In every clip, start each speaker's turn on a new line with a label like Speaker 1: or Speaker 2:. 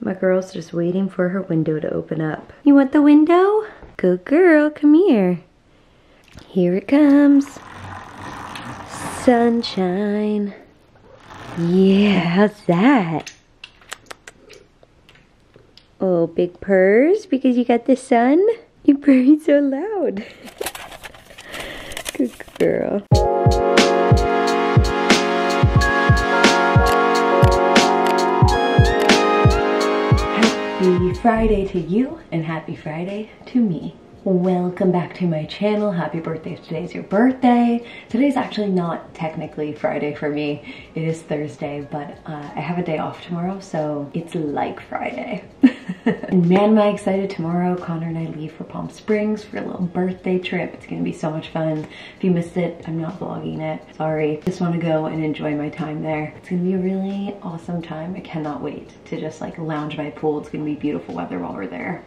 Speaker 1: My girl's just waiting for her window to open up. You want the window? Good girl, come here. Here it comes. Sunshine. Yeah, how's that? Oh, big purrs because you got the sun? You purring so loud. Good girl. Happy Friday to you and happy Friday to me. Welcome back to my channel. Happy birthday if today's your birthday. Today's actually not technically Friday for me. It is Thursday, but I have a day off tomorrow, so it's like Friday. And man, am I excited. Tomorrow, Connor and I leave for Palm Springs for a little birthday trip. It's gonna be so much fun. If you missed it, I'm not vlogging it. Sorry. Just wanna go and enjoy my time there. It's gonna be a really awesome time. I cannot wait to just like lounge by a pool. It's gonna be beautiful weather while we're there.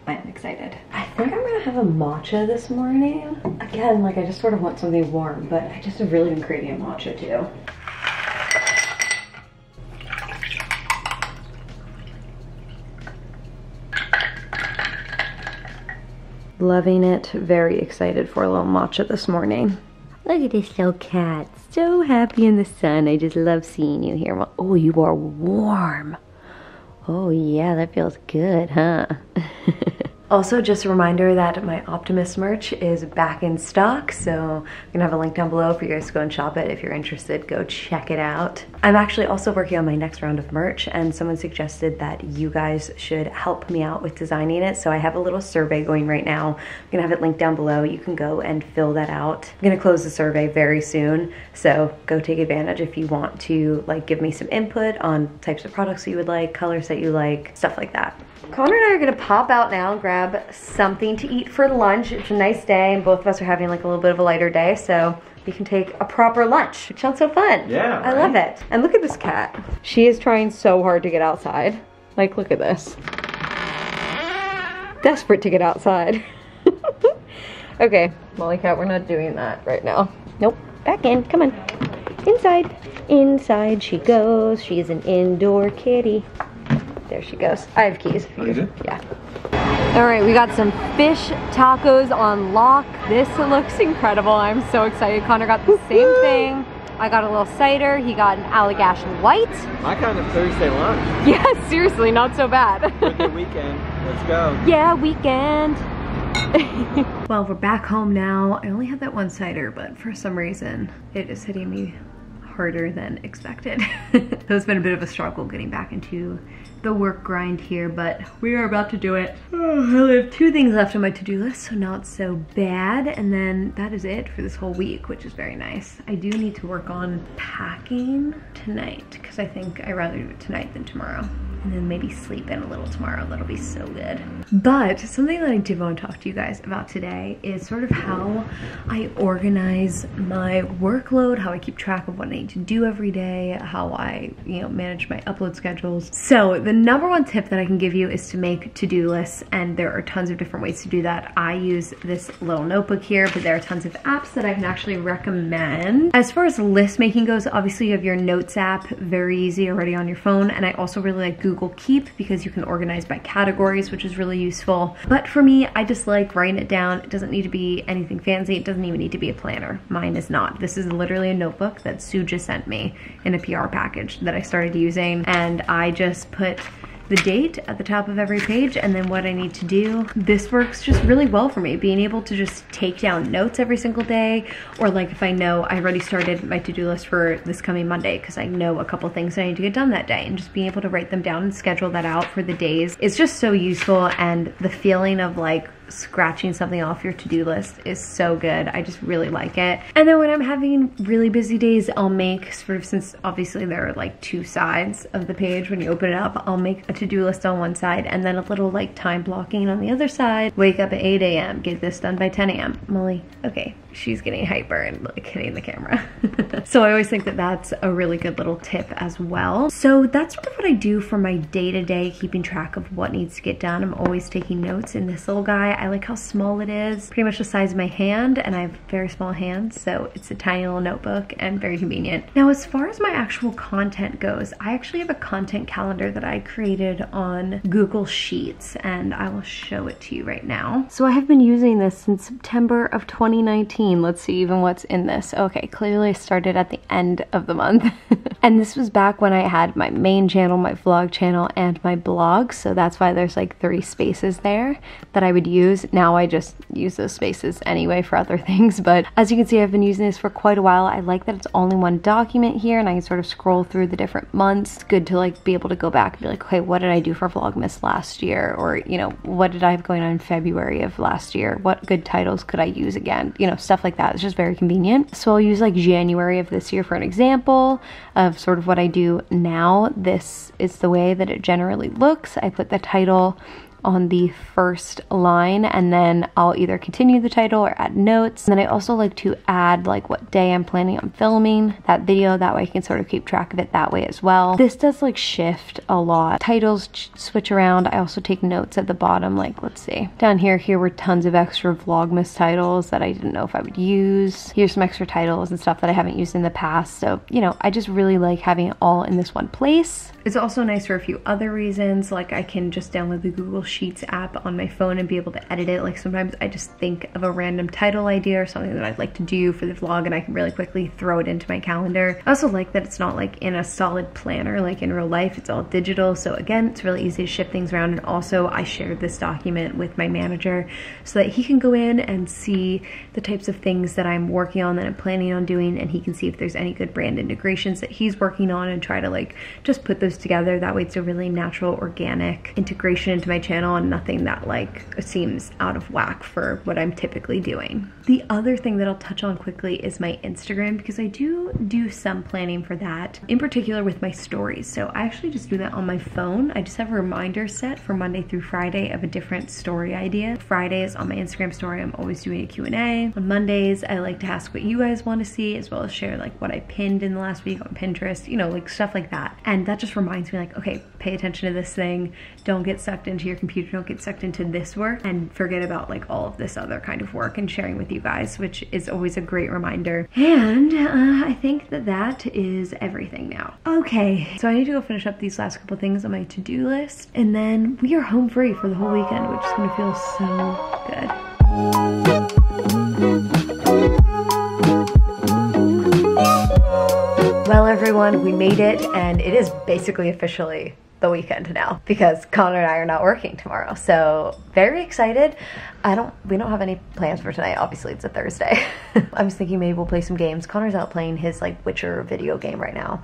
Speaker 1: I am excited. I think I'm gonna have a matcha this morning. Again, like I just sort of want something warm, but I just have really been craving a matcha too. Loving it. Very excited for a little matcha this morning. Look at this little cat. So happy in the sun. I just love seeing you here. Oh, you are warm. Oh yeah, that feels good, huh? Also, just a reminder that my Optimist merch is back in stock, so I'm gonna have a link down below for you guys to go and shop it. If you're interested, go check it out. I'm actually also working on my next round of merch, and someone suggested that you guys should help me out with designing it, so I have a little survey going right now. I'm gonna have it linked down below. You can go and fill that out. I'm gonna close the survey very soon, so go take advantage if you want to like give me some input on types of products that you would like, colors that you like, stuff like that. Connor and I are gonna pop out now and grab something to eat for lunch. It's a nice day and both of us are having like a little bit of a lighter day, so we can take a proper lunch, which sounds so fun.
Speaker 2: Yeah,
Speaker 1: I love it. And look at this cat. She is trying so hard to get outside. Like, look at this. Desperate to get outside. Okay, Molly cat, we're not doing that right now. Nope, back in, come on. Inside. Inside she goes. She is an indoor kitty. There she goes. I have keys.
Speaker 2: Oh, you do?
Speaker 1: Yeah. All right, we got some fish tacos on lock. This looks incredible. I'm so excited. Connor got the same thing. I got a little cider. He got an Allagash White.
Speaker 2: My kind of Thursday lunch.
Speaker 1: Yeah, seriously, not so bad.
Speaker 2: Birthday weekend. Let's go.
Speaker 1: Yeah, weekend. Well, we're back home now. I only have that one cider, but for some reason, it is hitting me harder than expected. So it's been a bit of a struggle getting back into the work grind here, but we are about to do it. Oh, I only have 2 things left on my to-do list, so not so bad. And then that is it for this whole week, which is very nice. I do need to work on packing tonight because I think I'd rather do it tonight than tomorrow. And then maybe sleep in a little tomorrow. That'll be so good. But something that I did want to talk to you guys about today is sort of how I organize my workload, how I keep track of what I need to do every day, how I, manage my upload schedules. So the #1 tip that I can give you is to make to-do lists, and there are tons of different ways to do that. I use this little notebook here, but there are tons of apps that I can actually recommend. As far as list making goes, obviously you have your Notes app, very easy already on your phone, and I also really like Google Keep because you can organize by categories, which is really useful. But for me, I just like writing it down. It doesn't need to be anything fancy. It doesn't even need to be a planner. Mine is not. This is literally a notebook that Sue just sent me in a PR package that I started using, and I just put the date at the top of every page and then what I need to do. This works just really well for me, being able to just take down notes every single day, or like if I know I already started my to-do list for this coming Monday because I know a couple things I need to get done that day, and just being able to write them down and schedule that out for the days is just so useful. And the feeling of like scratching something off your to-do list is so good. I just really like it. And then when I'm having really busy days, I'll make sort of, since obviously there are like 2 sides of the page when you open it up, I'll make a to-do list on one side and then a little like time blocking on the other side. Wake up at 8 a.m., get this done by 10 a.m. Molly, okay, she's getting hyper and like hitting the camera. So I always think that that's a really good little tip as well. So that's sort of what I do for my day-to-day, keeping track of what needs to get done. I'm always taking notes in this little guy. I like how small it is, pretty much the size of my hand, and I have very small hands, so it's a tiny little notebook and very convenient. Now, as far as my actual content goes, I actually have a content calendar that I created on Google Sheets, and I will show it to you right now. So I have been using this since September of 2019. Let's see even what's in this. Okay, clearly I started at the end of the month. And this was back when I had my main channel, my vlog channel, and my blog. So that's why there's like 3 spaces there that I would use. Now I just use those spaces anyway for other things. But as you can see, I've been using this for quite a while. I like that it's only one document here and I can sort of scroll through the different months. It's good to like be able to go back and be like, okay, what did I do for Vlogmas last year? Or, you know, what did I have going on in February of last year? What good titles could I use again? You know, stuff like that. It's just very convenient. So I'll use like January of this year for an example of sort of what I do now. This is the way that it generally looks. I put the title on the first line and then I'll either continue the title or add notes. And then I also like to add like what day I'm planning on filming that video. That way I can sort of keep track of it that way as well. This does like shift a lot. Titles switch around. I also take notes at the bottom, like let's see. Down here were tons of extra Vlogmas titles that I didn't know if I would use. Here's some extra titles and stuff that I haven't used in the past. So, you know, I just really like having it all in this one place. It's also nice for a few other reasons, like I can just download the Google Sheets app on my phone and be able to edit it. Like sometimes I just think of a random title idea or something that I'd like to do for the vlog and I can really quickly throw it into my calendar. I also like that it's not like in a solid planner like in real life, it's all digital. So again, it's really easy to shift things around. And also I shared this document with my manager so that he can go in and see the types of things that I'm working on, that I'm planning on doing, and he can see if there's any good brand integrations that he's working on and try to like just put those together. That way it's a really natural, organic integration into my channel and nothing that like seems out of whack for what I'm typically doing. The other thing that I'll touch on quickly is my Instagram, because I do some planning for that, in particular with my stories. So I actually just do that on my phone. I just have a reminder set for Monday through Friday of a different story idea. Fridays on my Instagram story, I'm always doing a Q&A. On Mondays, I like to ask what you guys want to see, as well as share like what I pinned in the last week on Pinterest, you know, like stuff like that. And that just reminds me like, okay, pay attention to this thing. Don't get sucked into your computer. Don't get sucked into this work and forget about like all of this other kind of work and sharing with you guys, which is always a great reminder. And I think that that is everything now. Okay, so I need to go finish up these last couple things on my to-do list, and then we are home free for the whole weekend, which is gonna feel so good. Well, everyone, we made it, and it is basically officially the weekend now because Connor and I are not working tomorrow. So very excited. We don't have any plans for tonight. Obviously it's a Thursday. I was thinking maybe we'll play some games. Connor's out playing his like Witcher video game right now.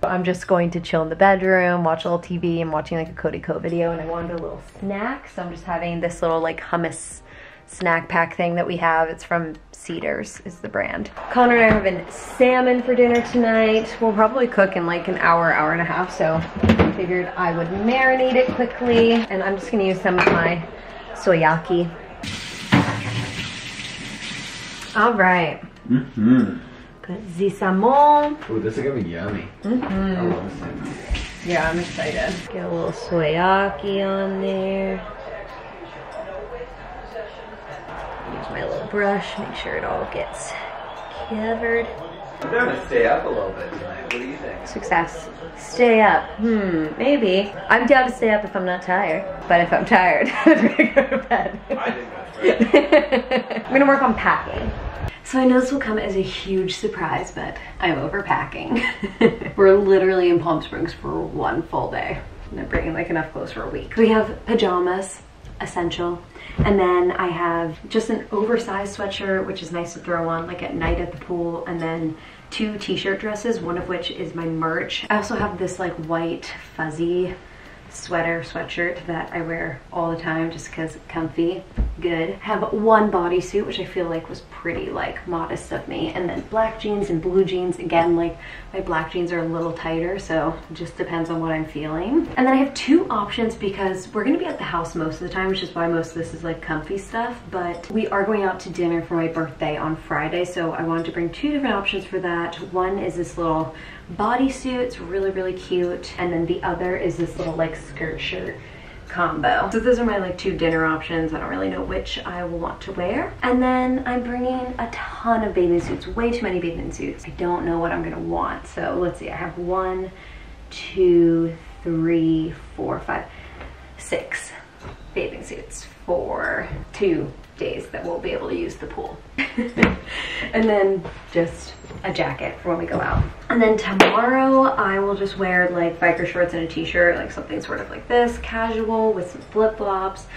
Speaker 1: I'm just going to chill in the bedroom, watch a little TV. I'm watching like a Cody Co video, and I wanted a little snack. So I'm just having this little like hummus snack pack thing that we have. It's from Cedars is the brand. Connor and I are having salmon for dinner tonight. We'll probably cook in like an hour, hour and a half. So I figured I would marinate it quickly, and I'm just gonna use some of my soyaki. All right. Got the salmon.
Speaker 2: Ooh, this is gonna be yummy. I love salmon.
Speaker 1: Yeah, I'm excited. Get a little soyaki on there. Use my little brush, make sure it all gets covered.
Speaker 2: I'm down to stay up a little bit tonight. What do you think?
Speaker 1: Success. Stay up. Maybe. I'm down to stay up if I'm not tired. But if I'm tired, I'm gonna go to bed.
Speaker 2: I think that's right.
Speaker 1: I'm gonna work on packing. So I know this will come as a huge surprise, but I'm overpacking. We're literally in Palm Springs for one full day. And I'm bringing like enough clothes for a week. We have pajamas, essential. And then I have just an oversized sweatshirt, which is nice to throw on like at night at the pool. And then 2 t-shirt dresses, one of which is my merch. I also have this like white fuzzy sweatshirt that I wear all the time just because it's comfy. good. Have one bodysuit, which I feel like was pretty like modest of me, and then black jeans and blue jeans. Again, like my black jeans are a little tighter, so it just depends on what I'm feeling. And then I have two options because we're gonna be at the house most of the time, which is why most of this is like comfy stuff, but we are going out to dinner for my birthday on Friday, so I wanted to bring two different options for that. One is this little bodysuit, it's really, really cute, and then the other is this little like skirt shirt combo. So those are my like two dinner options. I don't really know which I will want to wear. And then I'm bringing a ton of bathing suits, way too many bathing suits. I don't know what I'm gonna want. So let's see, I have 1, 2, 3, 4, 5, 6 bathing suits for 2 days that we'll be able to use the pool. And then just a jacket for when we go out. And then tomorrow I will just wear like biker shorts and a t-shirt, like something sort of like this, casual with some flip-flops.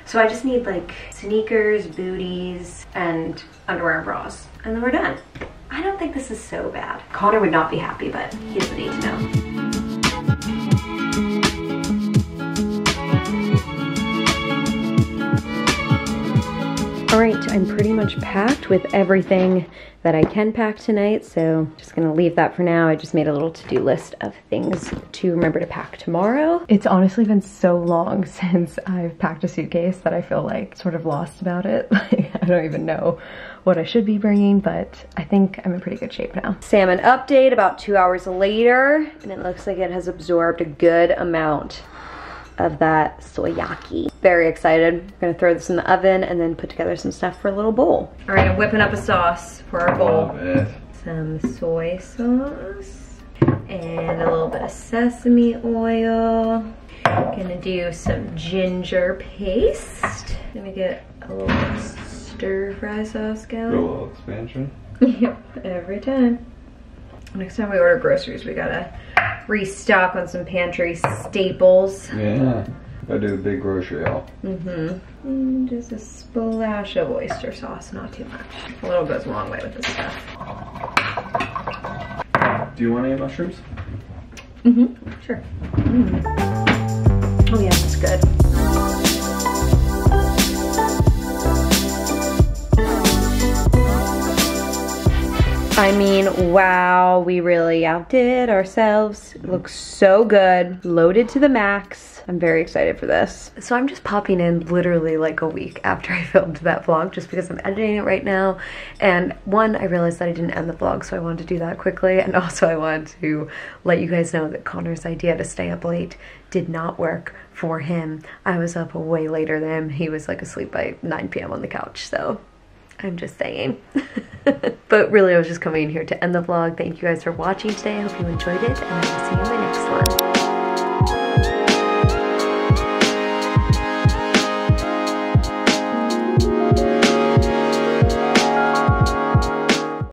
Speaker 1: So I just need like sneakers, booties, and underwear and bras. And then we're done. I don't think this is so bad. Connor would not be happy, but he doesn't need to know. All right, I'm pretty much packed with everything that I can pack tonight, so just gonna leave that for now. I just made a little to-do list of things to remember to pack tomorrow. It's honestly been so long since I've packed a suitcase that I feel like sort of lost about it. Like, I don't even know what I should be bringing, but I think I'm in pretty good shape now. Salmon update about 2 hours later, and it looks like it has absorbed a good amount of that soyaki. Very excited. I'm gonna throw this in the oven and then put together some stuff for a little bowl. All right, I'm whipping up a sauce for our bowl.
Speaker 2: Love it.
Speaker 1: Some soy sauce and a little bit of sesame oil. Gonna do some ginger paste. Gonna get a little bit of stir fry sauce going.
Speaker 2: A little expansion.
Speaker 1: Yep, every time. Next time we order groceries, we gotta restock on some pantry staples.
Speaker 2: Yeah, I do a big grocery haul.
Speaker 1: And just a splash of oyster sauce, not too much. A little goes a long way with this stuff.
Speaker 2: Do you want any mushrooms?
Speaker 1: Sure. Oh yeah, that's good. I mean, wow, we really outdid ourselves. It looks so good, loaded to the max. I'm very excited for this. So I'm just popping in literally like a week after I filmed that vlog just because I'm editing it right now. And one, I realized that I didn't end the vlog, so I wanted to do that quickly. And also I wanted to let you guys know that Connor's idea to stay up late did not work for him. I was up way later than him. He was like asleep by 9 p.m. on the couch, so I'm just saying. But really, I was just coming in here to end the vlog. Thank you guys for watching today. I hope you enjoyed it, and I will see you in my next one.